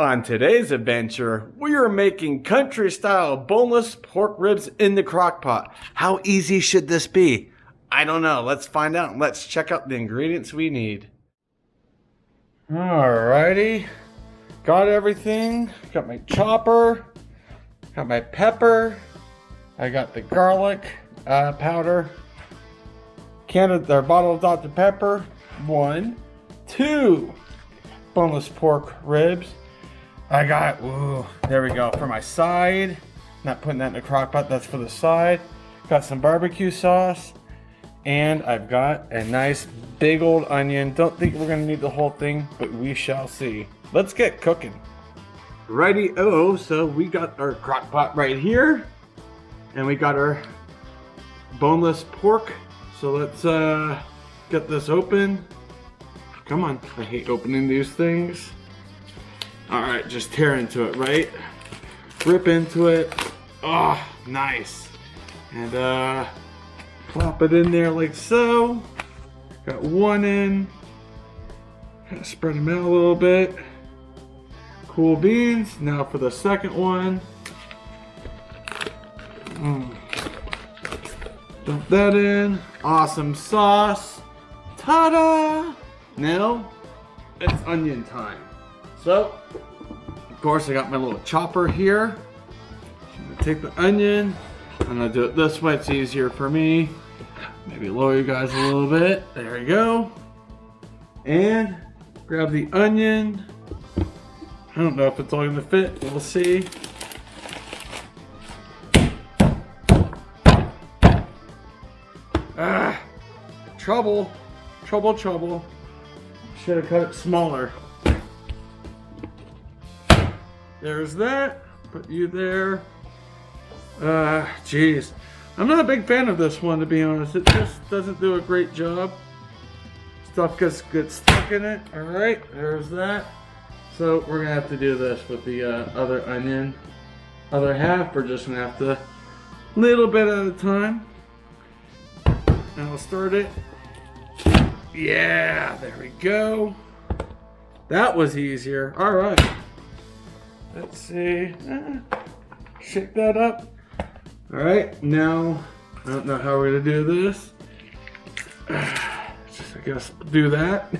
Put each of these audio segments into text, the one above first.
On today's adventure, we are making country-style boneless pork ribs in the crock pot. How easy should this be? I don't know. Let's find out. Let's check out the ingredients we need. Alrighty. Got everything. Got my chopper. Got my pepper. I got the garlic powder. Bottle of Dr. Pepper. 1, 2 boneless pork ribs. I got, there we go, for my side. Not putting that in the crock pot, that's for the side. Got some barbecue sauce. And I've got a nice big old onion. Don't think we're gonna need the whole thing, but we shall see. Let's get cooking. Righty, so we got our crock pot right here. And we got our boneless pork. So let's get this open. Come on, I hate opening these things. All right, just tear into it, right? Rip into it. Oh, nice. And plop it in there like so. Got one in. Kind of spread them out a little bit. Cool beans. Now for the second one. Dump that in. Awesome sauce. Ta-da! Now it's onion time. So, of course, I got my little chopper here. I'm gonna take the onion. I'm gonna do it this way, it's easier for me. Maybe lower you guys a little bit. There we go. And grab the onion. I don't know if it's all gonna fit, we'll see. Trouble. Should have cut it smaller. There's that. Put you there. Geez. I'm not a big fan of this one, to be honest. It just doesn't do a great job. Stuff gets stuck in it. Alright, there's that. So we're gonna have to do this with the other onion. Other half, we're just gonna have to, little bit at a time. And I'll start it. Yeah, there we go. That was easier. Alright. Let's see. Shake that up. Alright, now I don't know how we're gonna do this. Just, I guess, do that.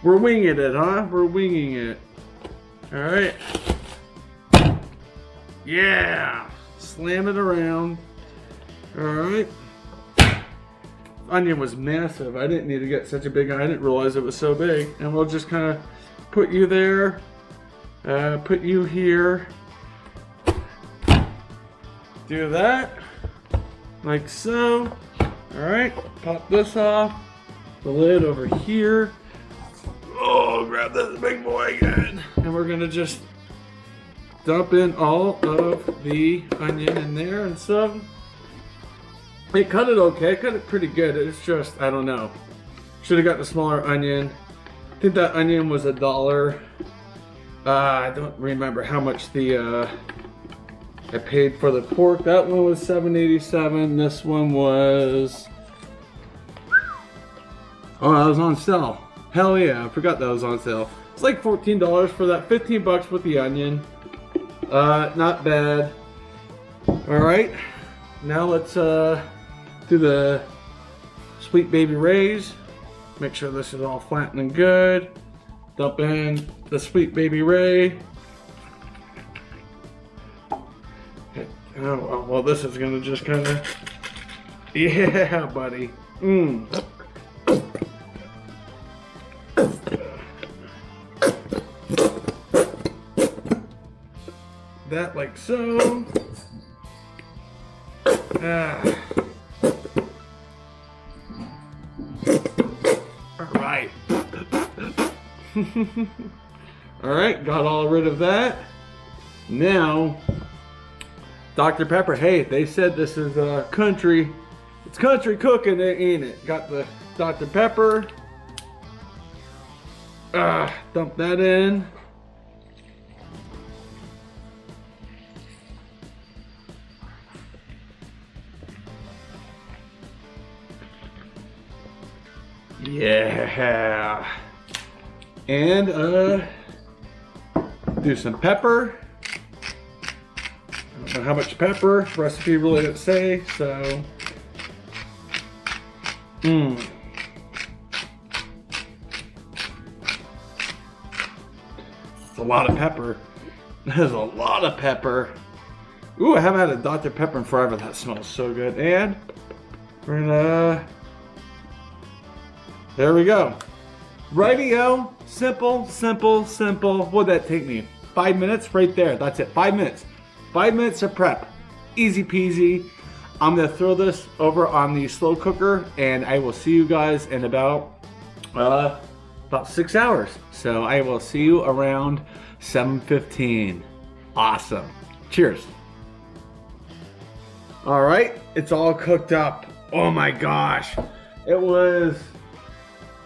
We're winging it, huh? We're winging it. Alright. Yeah! Slam it around. Alright. Onion was massive. I didn't need to get such a big onion. I didn't realize it was so big. And we'll just kind of put you there. Put you here. Do that. Like so. Alright. Pop this off. The lid over here. Oh, grab this big boy again. And we're going to just dump in all of the onion in there and some. It cut it okay, cut it pretty good. It's just, I don't know. Should have got the smaller onion. I think that onion was $1. I don't remember how much I paid for the pork. That one was $7.87. This one was, oh, that was on sale. Hell yeah, I forgot that was on sale. It's like $14 for that, 15 bucks with the onion. Not bad. All right, now let's do the Sweet Baby Rays. Make sure this is all flattened and good. Dump in the Sweet Baby Ray. Oh, well, this is gonna just kind of, yeah, buddy. That like so. Alright. Alright, got all rid of that. Now, Dr. Pepper, hey, they said this is country. It's country cooking, ain't it? Got the Dr. Pepper. Dump that in. Yeah. And Do some pepper. I don't know how much pepper. The recipe really didn't say, so. It's a lot of pepper. That is a lot of pepper. Ooh, I haven't had a Dr. Pepper in forever. That smells so good. And we're gonna. There we go. Rightio. Simple, simple, simple. What'd that take me? 5 minutes right there. That's it. 5 minutes. 5 minutes of prep. Easy peasy. I'm gonna throw this over on the slow cooker, and I will see you guys in about 6 hours. So I will see you around 7:15. Awesome. Cheers. All right, it's all cooked up. Oh my gosh. It was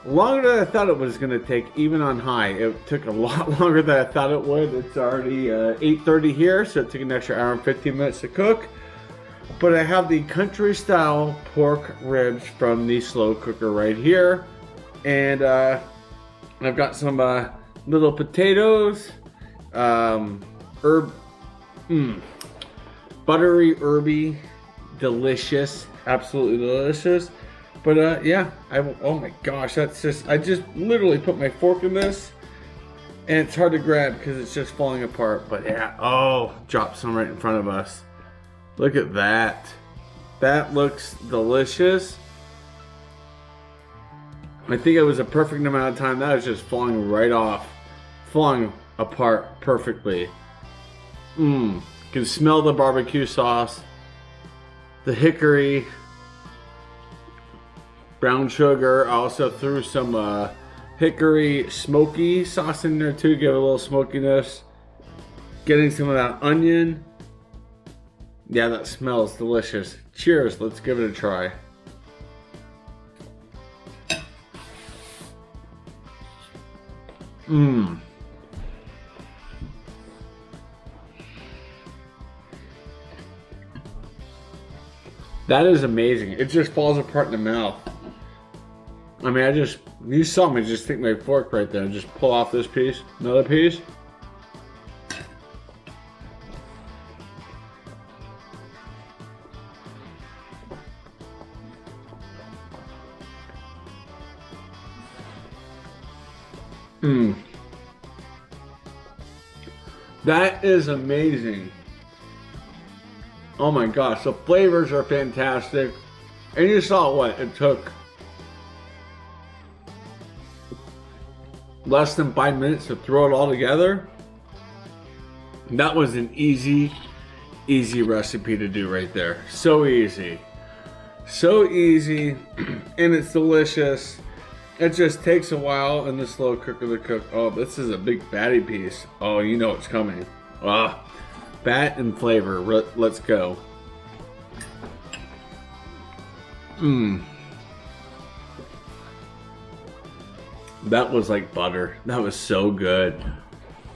longer than I thought it was gonna take, even on high. It took a lot longer than I thought it would. It's already 8:30 here, so it took an extra hour and 15 minutes to cook. But I have the country style pork ribs from the slow cooker right here. And I've got some little potatoes, buttery, herby, delicious, absolutely delicious. But yeah, oh my gosh, I just literally put my fork in this, and it's hard to grab because it's just falling apart. But yeah, oh, dropped some right in front of us. Look at that. That looks delicious. I think it was a perfect amount of time. That is just falling right off, falling apart perfectly. Can smell the barbecue sauce, the hickory, brown sugar. I also threw some hickory smoky sauce in there too, give it a little smokiness. Getting some of that onion. Yeah, that smells delicious. Cheers, let's give it a try. That is amazing. It just falls apart in the mouth. I mean, you saw me just stick my fork right there and just pull off this piece, another piece. That is amazing. Oh my gosh, the flavors are fantastic. And you saw what it took. Less than 5 minutes to throw it all together. That was an easy recipe to do right there. So easy. So easy. And it's delicious. It just takes a while in the slow cooker to cook. Oh, this is a big fatty piece. Oh, you know it's coming. Fat and flavor. Let's go. That was like butter. That was so good.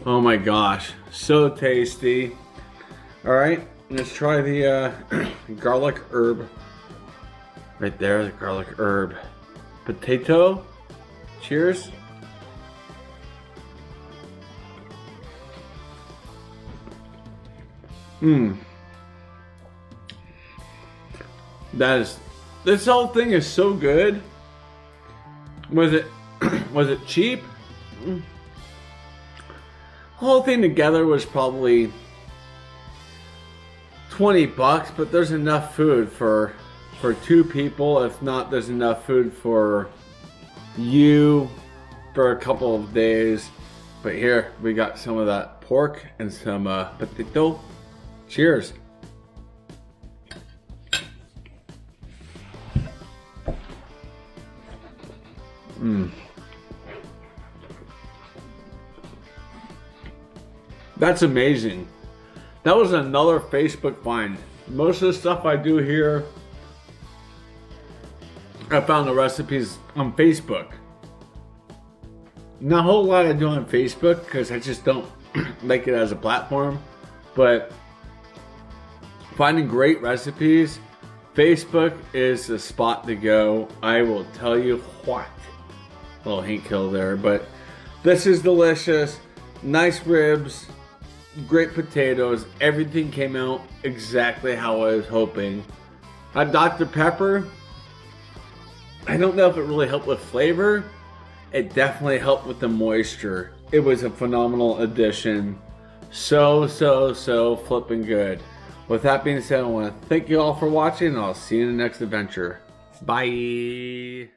Oh my gosh. So tasty. All right, let's try the garlic herb. Right there, the garlic herb. Potato. Cheers. This whole thing is so good. Was it cheap? The whole thing together was probably $20, but there's enough food for 2 people. If not, there's enough food for you for a couple of days. But here we got some of that pork and some potato. Cheers. That's amazing. That was another Facebook find. Most of the stuff I do here, I found the recipes on Facebook. Not a whole lot I do on Facebook because I just don't like it as a platform. But finding great recipes, Facebook is the spot to go. I will tell you what. A little hint kill there, but this is delicious. Nice ribs, great potatoes. Everything came out exactly how I was hoping. Dr. Pepper, I don't know if it really helped with flavor. It definitely helped with the moisture. It was a phenomenal addition. So flipping good. With that being said, I want to thank you all for watching, and I'll see you in the next adventure. Bye.